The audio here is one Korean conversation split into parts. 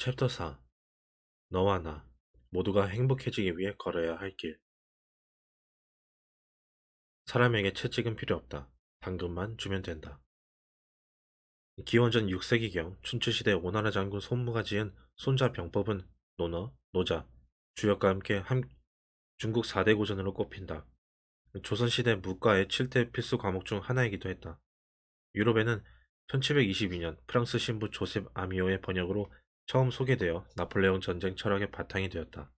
챕터 4. 너와 나 모두가 행복해지기 위해 걸어야 할 길. 사람에게 채찍은 필요 없다. 당근만 주면 된다. 기원전 6세기경 춘추시대 오나라 장군 손무가 지은 손자병법은 논어, 노자, 주역과 함께 중국 4대 고전으로 꼽힌다. 조선시대 문과의 7대 필수 과목 중 하나이기도 했다. 유럽에는 1722년 프랑스 신부 조셉 아미오의 번역으로 처음 소개되어 나폴레옹 전쟁 철학의 바탕이 되었다.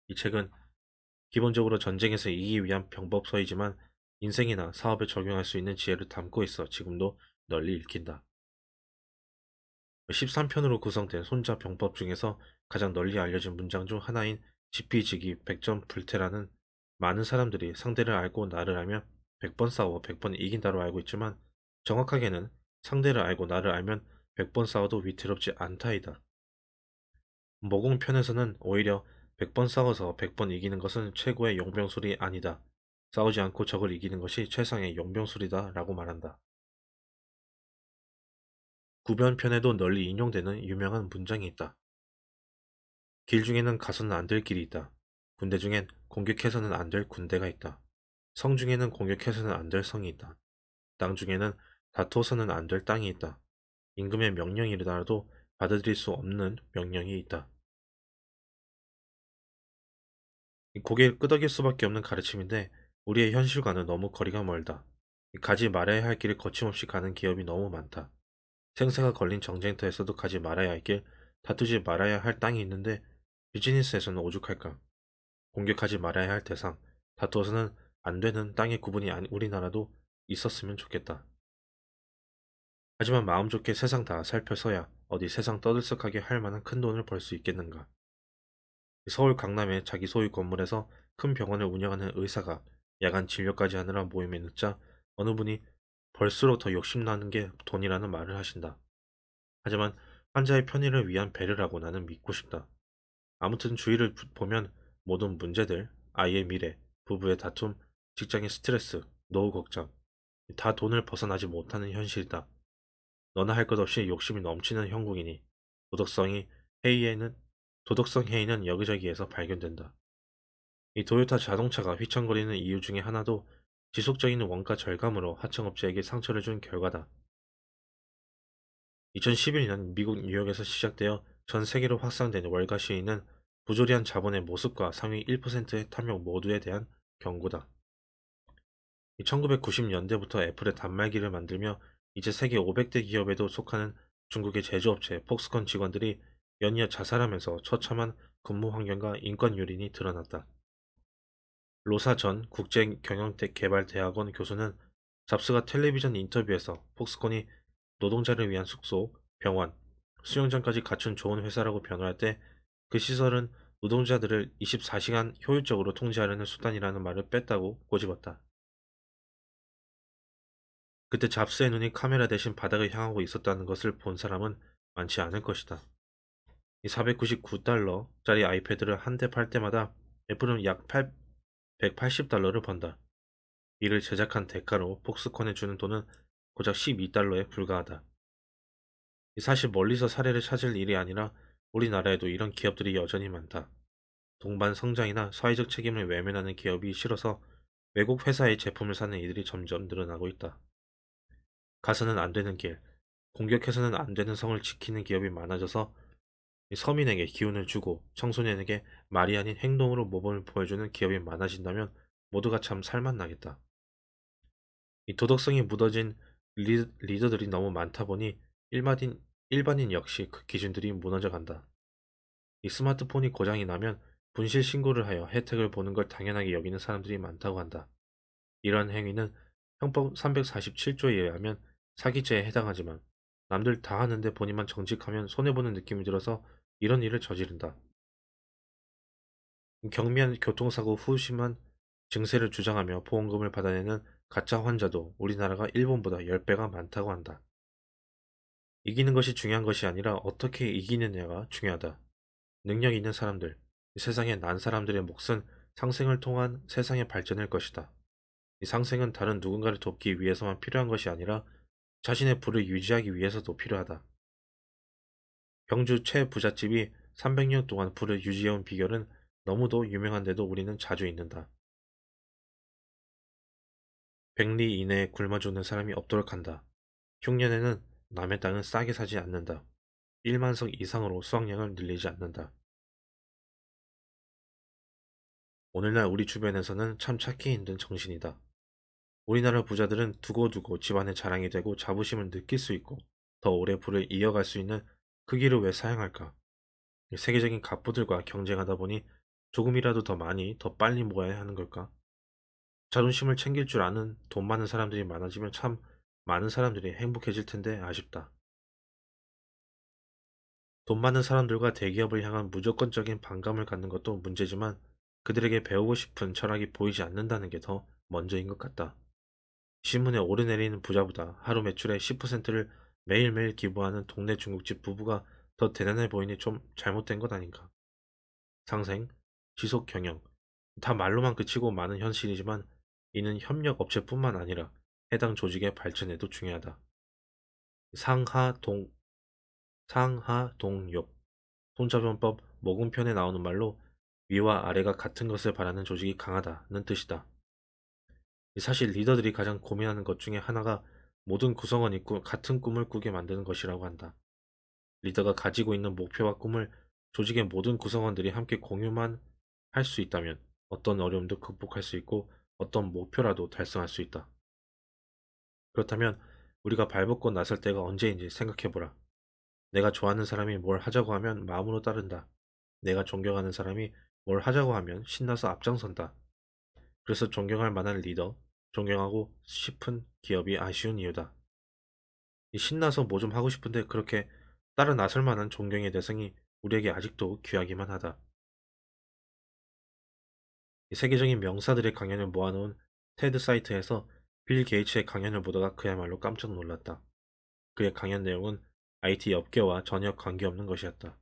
이 책은 기본적으로 전쟁에서 이기기 위한 병법서이지만 인생이나 사업에 적용할 수 있는 지혜를 담고 있어 지금도 널리 읽힌다. 13편으로 구성된 손자 병법 중에서 가장 널리 알려진 문장 중 하나인 지피지기 백전불태라는, 많은 사람들이 상대를 알고 나를 알면 100번 싸워 100번 이긴다로 알고 있지만, 정확하게는 상대를 알고 나를 알면 100번 싸워도 위태롭지 않다이다. 모공편에서는 오히려 100번 싸워서 100번 이기는 것은 최고의 용병술이 아니다. 싸우지 않고 적을 이기는 것이 최상의 용병술이다 라고 말한다. 구변편에도 널리 인용되는 유명한 문장이 있다. 길 중에는 가서는 안 될 길이 있다. 군대 중엔 공격해서는 안 될 군대가 있다. 성 중에는 공격해서는 안 될 성이 있다. 땅 중에는 다투어서는 안 될 땅이 있다. 임금의 명령이라도 받아들일 수 없는 명령이 있다. 고개를 끄덕일 수밖에 없는 가르침인데 우리의 현실과는 너무 거리가 멀다. 가지 말아야 할 길을 거침없이 가는 기업이 너무 많다. 생사가 걸린 정쟁터에서도 가지 말아야 할 길, 다투지 말아야 할 땅이 있는데 비즈니스에서는 오죽할까. 공격하지 말아야 할 대상, 다투어서는 안 되는 땅의 구분이 우리나라도 있었으면 좋겠다. 하지만 마음 좋게 세상 다 살펴서야 어디 세상 떠들썩하게 할 만한 큰 돈을 벌 수 있겠는가. 서울 강남의 자기 소유 건물에서 큰 병원을 운영하는 의사가 야간 진료까지 하느라 모임에 늦자 어느 분이 벌수록 더 욕심나는 게 돈이라는 말을 하신다. 하지만 환자의 편의를 위한 배려라고 나는 믿고 싶다. 아무튼 주위를 보면 모든 문제들, 아이의 미래, 부부의 다툼, 직장의 스트레스, 노후 걱정, 다 돈을 벗어나지 못하는 현실이다. 너나 할 것 없이 욕심이 넘치는 형국이니 도덕성이 해이에는 도덕성 해이는 여기저기에서 발견된다. 이 토요타 자동차가 휘청거리는 이유 중에 하나도 지속적인 원가 절감으로 하청업체에게 상처를 준 결과다. 2011년 미국 뉴욕에서 시작되어 전 세계로 확산된 월가 시위는 부조리한 자본의 모습과 상위 1%의 탐욕 모두에 대한 경고다. 1990년대부터 애플의 단말기를 만들며 이제 세계 500대 기업에도 속하는 중국의 제조업체 폭스콘 직원들이 연이어 자살하면서 처참한 근무 환경과 인권 유린이 드러났다. 로사 전 국제경영개발대학원 교수는 잡스가 텔레비전 인터뷰에서 폭스콘이 노동자를 위한 숙소, 병원, 수영장까지 갖춘 좋은 회사라고 변호할 때 그 시설은 노동자들을 24시간 효율적으로 통제하려는 수단이라는 말을 뺐다고 꼬집었다. 그때 잡스의 눈이 카메라 대신 바닥을 향하고 있었다는 것을 본 사람은 많지 않을 것이다. 이 499달러짜리 아이패드를 한 대 팔 때마다 애플은 약 180달러를 번다. 이를 제작한 대가로 폭스콘에 주는 돈은 고작 12달러에 불과하다. 사실 멀리서 사례를 찾을 일이 아니라 우리나라에도 이런 기업들이 여전히 많다. 동반 성장이나 사회적 책임을 외면하는 기업이 싫어서 외국 회사의 제품을 사는 이들이 점점 늘어나고 있다. 가서는 안 되는 길, 공격해서는 안 되는 성을 지키는 기업이 많아져서 서민에게 기운을 주고 청소년에게 말이 아닌 행동으로 모범을 보여주는 기업이 많아진다면 모두가 참 살맛나겠다. 이 도덕성이 묻어진 리더들이 너무 많다 보니 일반인 역시 그 기준들이 무너져 간다. 이 스마트폰이 고장이 나면 분실 신고를 하여 혜택을 보는 걸 당연하게 여기는 사람들이 많다고 한다. 이러한 행위는 형법 347조에 의하면 사기죄에 해당하지만 남들 다 하는데 본인만 정직하면 손해보는 느낌이 들어서 이런 일을 저지른다. 경미한 교통사고 후 심한 증세를 주장하며 보험금을 받아내는 가짜 환자도 우리나라가 일본보다 10배가 많다고 한다. 이기는 것이 중요한 것이 아니라 어떻게 이기느냐가 중요하다. 능력 있는 사람들, 세상에 난 사람들의 몫은 상생을 통한 세상의 발전일 것이다. 이 상생은 다른 누군가를 돕기 위해서만 필요한 것이 아니라 자신의 부를 유지하기 위해서도 필요하다. 경주 최부잣집이 300년 동안 부를 유지해온 비결은 너무도 유명한데도 우리는 자주 잊는다. 백리 이내에 굶어 죽는 사람이 없도록 한다. 흉년에는 남의 땅은 싸게 사지 않는다. 1만석 이상으로 수확량을 늘리지 않는다. 오늘날 우리 주변에서는 참 찾기 힘든 정신이다. 우리나라 부자들은 두고두고 집안의 자랑이 되고 자부심을 느낄 수 있고 더 오래 부를 이어갈 수 있는 그 길을 왜 사양할까? 세계적인 갑부들과 경쟁하다 보니 조금이라도 더 많이, 더 빨리 모아야 하는 걸까? 자존심을 챙길 줄 아는 돈 많은 사람들이 많아지면 참 많은 사람들이 행복해질 텐데 아쉽다. 돈 많은 사람들과 대기업을 향한 무조건적인 반감을 갖는 것도 문제지만 그들에게 배우고 싶은 철학이 보이지 않는다는 게 더 먼저인 것 같다. 신문에 오르내리는 부자보다 하루 매출의 10%를 매일매일 기부하는 동네 중국집 부부가 더 대단해 보이니 좀 잘못된 것 아닌가. 상생, 지속 경영, 다 말로만 그치고 많은 현실이지만 이는 협력 업체뿐만 아니라 해당 조직의 발전에도 중요하다. 상하동, 상하동욕, 손자병법 모금편에 나오는 말로 위와 아래가 같은 것을 바라는 조직이 강하다는 뜻이다. 사실 리더들이 가장 고민하는 것 중에 하나가 모든 구성원이 같은 꿈을 꾸게 만드는 것이라고 한다. 리더가 가지고 있는 목표와 꿈을 조직의 모든 구성원들이 함께 공유만 할 수 있다면 어떤 어려움도 극복할 수 있고 어떤 목표라도 달성할 수 있다. 그렇다면 우리가 발벗고 나설 때가 언제인지 생각해보라. 내가 좋아하는 사람이 뭘 하자고 하면 마음으로 따른다. 내가 존경하는 사람이 뭘 하자고 하면 신나서 앞장선다. 그래서 존경할 만한 리더, 존경하고 싶은 기업이 아쉬운 이유다. 이 신나서 뭐 좀 하고 싶은데 그렇게 따라 나설 만한 존경의 대상이 우리에게 아직도 귀하기만 하다. 이 세계적인 명사들의 강연을 모아놓은 테드 사이트에서 빌 게이츠의 강연을 보다가 그야말로 깜짝 놀랐다. 그의 강연 내용은 IT 업계와 전혀 관계없는 것이었다.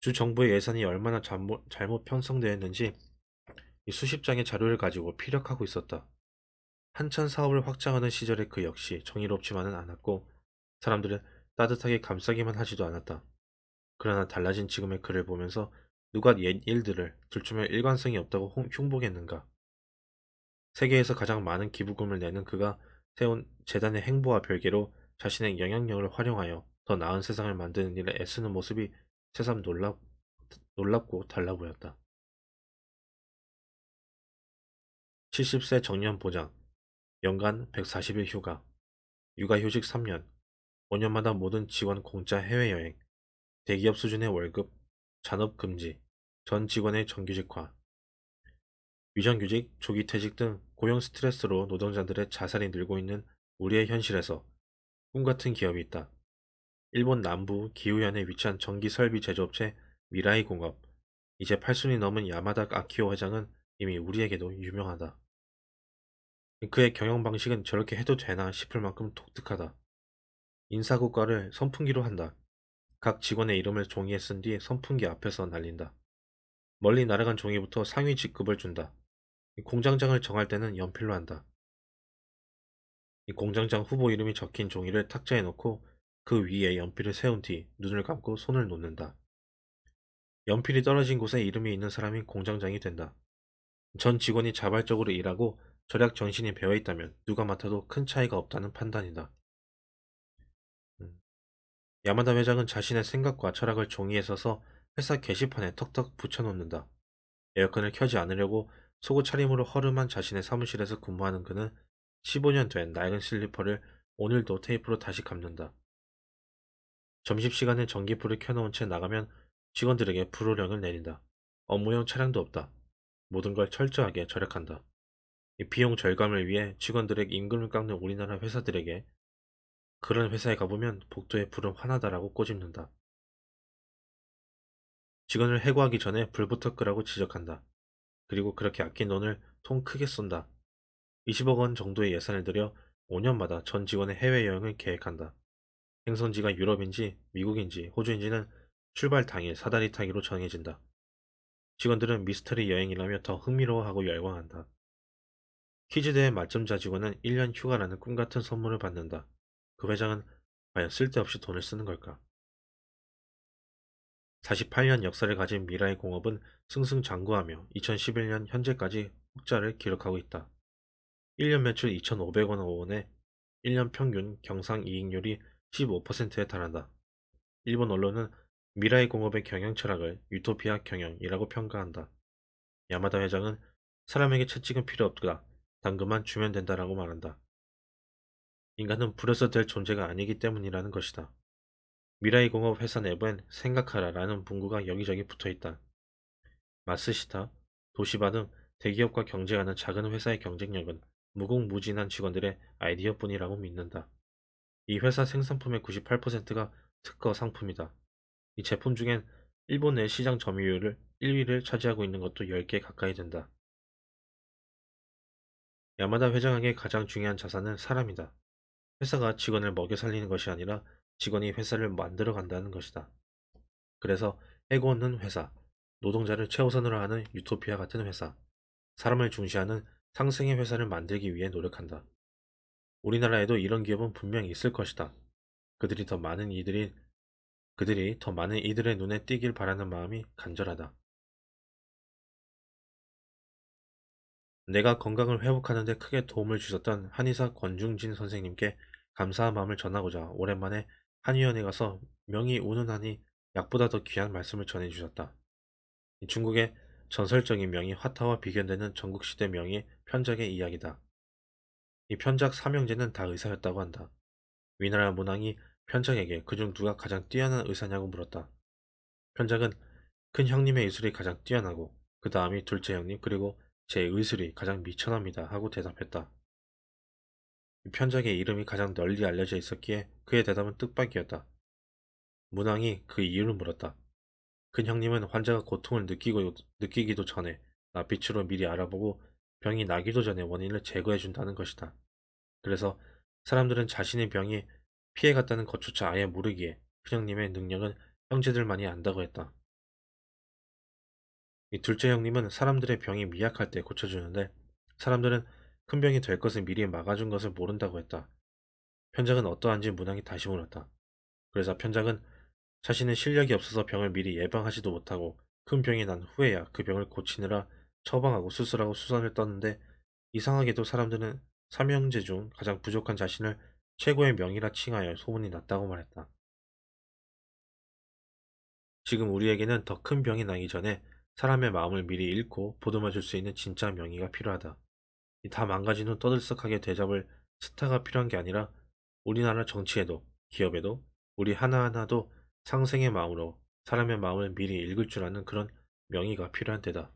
주 정부의 예산이 얼마나 잘못 편성되었는지 이 수십 장의 자료를 가지고 피력하고 있었다. 한참 사업을 확장하는 시절의 그 역시 정의롭지만은 않았고 사람들은 따뜻하게 감싸기만 하지도 않았다. 그러나 달라진 지금의 그를 보면서 누가 옛 일들을 들추며 일관성이 없다고 흉보겠는가. 세계에서 가장 많은 기부금을 내는 그가 세운 재단의 행보와 별개로 자신의 영향력을 활용하여 더 나은 세상을 만드는 일에 애쓰는 모습이 새삼 놀랍고 달라 보였다. 70세 정년 보장, 연간 140일 휴가, 육아휴직 3년, 5년마다 모든 직원 공짜 해외여행, 대기업 수준의 월급, 잔업 금지, 전 직원의 정규직화, 위정규직, 조기퇴직 등 고용 스트레스로 노동자들의 자살이 늘고 있는 우리의 현실에서 꿈같은 기업이 있다. 일본 남부 기후현에 위치한 전기 설비 제조업체 미라이공업, 이제 8순이 넘은 야마다 아키오 회장은 이미 우리에게도 유명하다. 그의 경영 방식은 저렇게 해도 되나 싶을 만큼 독특하다. 인사고과를 선풍기로 한다. 각 직원의 이름을 종이에 쓴 뒤 선풍기 앞에서 날린다. 멀리 날아간 종이부터 상위 직급을 준다. 이 공장장을 정할 때는 연필로 한다. 이 공장장 후보 이름이 적힌 종이를 탁자에 놓고 그 위에 연필을 세운 뒤 눈을 감고 손을 놓는다. 연필이 떨어진 곳에 이름이 있는 사람이 공장장이 된다. 전 직원이 자발적으로 일하고 절약 정신이 배어 있다면 누가 맡아도 큰 차이가 없다는 판단이다. 음. 야마다 회장은 자신의 생각과 철학을 종이에 써서 회사 게시판에 턱턱 붙여놓는다. 에어컨을 켜지 않으려고 속옷 차림으로 허름한 자신의 사무실에서 근무하는 그는 15년 된 낡은 슬리퍼를 오늘도 테이프로 다시 감는다. 점심시간에 전기불을 켜놓은 채 나가면 직원들에게 불호령을 내린다. 업무용 차량도 없다. 모든 걸 철저하게 절약한다. 이 비용 절감을 위해 직원들에게 임금을 깎는 우리나라 회사들에게 그런 회사에 가보면 복도에 불은 화나다라고 꼬집는다. 직원을 해고하기 전에 불부터 끄라고 지적한다. 그리고 그렇게 아낀 돈을 통 크게 쏜다. 20억 원 정도의 예산을 들여 5년마다 전 직원의 해외여행을 계획한다. 행선지가 유럽인지 미국인지 호주인지는 출발 당일 사다리 타기로 정해진다. 직원들은 미스터리 여행이라며 더 흥미로워하고 열광한다. 퀴즈대회 만점자 직원은 1년 휴가라는 꿈같은 선물을 받는다. 그 회장은 과연 쓸데없이 돈을 쓰는 걸까? 48년 역사를 가진 미라이 공업은 승승장구하며 2011년 현재까지 흑자를 기록하고 있다. 1년 매출 2,500원 원에 1년 평균 경상이익률이 15%에 달한다. 일본 언론은 미라이 공업의 경영 철학을 유토피아 경영이라고 평가한다. 야마다 회장은 사람에게 채찍은 필요 없다. 당근만 주면 된다라고 말한다. 인간은 불에서 될 존재가 아니기 때문이라는 것이다. 미라이 공업 회사 내부엔 생각하라라는 문구가 여기저기 붙어있다. 마스시타, 도시바 등 대기업과 경쟁하는 작은 회사의 경쟁력은 무궁무진한 직원들의 아이디어뿐이라고 믿는다. 이 회사 생산품의 98%가 특허 상품이다. 이 제품 중엔 일본 내 시장 점유율을 1위를 차지하고 있는 것도 10개 가까이 된다. 야마다 회장에게 가장 중요한 자산은 사람이다. 회사가 직원을 먹여 살리는 것이 아니라 직원이 회사를 만들어 간다는 것이다. 그래서 해고 없는 회사, 노동자를 최우선으로 하는 유토피아 같은 회사, 사람을 중시하는 상생의 회사를 만들기 위해 노력한다. 우리나라에도 이런 기업은 분명히 있을 것이다. 그들이 더 많은 이들이 그들이 더 많은 이들의 눈에 띄길 바라는 마음이 간절하다. 내가 건강을 회복하는 데 크게 도움을 주셨던 한의사 권중진 선생님께 감사한 마음을 전하고자 오랜만에 한의원에 가서 명이 우는 한이 약보다 더 귀한 말씀을 전해주셨다. 중국의 전설적인 명의 화타와 비견되는 전국시대 명의 편작의 이야기다. 이 편작 삼형제는 다 의사였다고 한다. 위나라 문왕이 편작에게 그중 누가 가장 뛰어난 의사냐고 물었다. 편작은 큰 형님의 의술이 가장 뛰어나고 그 다음이 둘째 형님 그리고 제 의술이 가장 미천합니다 하고 대답했다. 이 편작의 이름이 가장 널리 알려져 있었기에 그의 대답은 뜻밖이었다. 문왕이 그 이유를 물었다. 큰 형님은 환자가 고통을 느끼기도 전에 낯빛으로 미리 알아보고 병이 나기도 전에 원인을 제거해 준다는 것이다. 그래서 사람들은 자신의 병이 피해갔다는 것조차 아예 모르기에 큰형님의 능력은 형제들만이 안다고 했다. 이 둘째 형님은 사람들의 병이 미약할 때 고쳐주는데 사람들은 큰 병이 될 것을 미리 막아준 것을 모른다고 했다. 편작은 어떠한지 문왕이 다시 물었다. 그래서 편작은 자신은 실력이 없어서 병을 미리 예방하지도 못하고 큰 병이 난 후에야 그 병을 고치느라 처방하고 수술하고 수선을 떴는데 이상하게도 사람들은 삼형제 중 가장 부족한 자신을 최고의 명이라 칭하여 소문이 났다고 말했다. 지금 우리에게는 더 큰 병이 나기 전에 사람의 마음을 미리 읽고 보듬어 줄 수 있는 진짜 명의가 필요하다. 이 다 망가진 후 떠들썩하게 되잡을 스타가 필요한 게 아니라 우리나라 정치에도 기업에도 우리 하나하나도 상생의 마음으로 사람의 마음을 미리 읽을 줄 아는 그런 명의가 필요한 때다.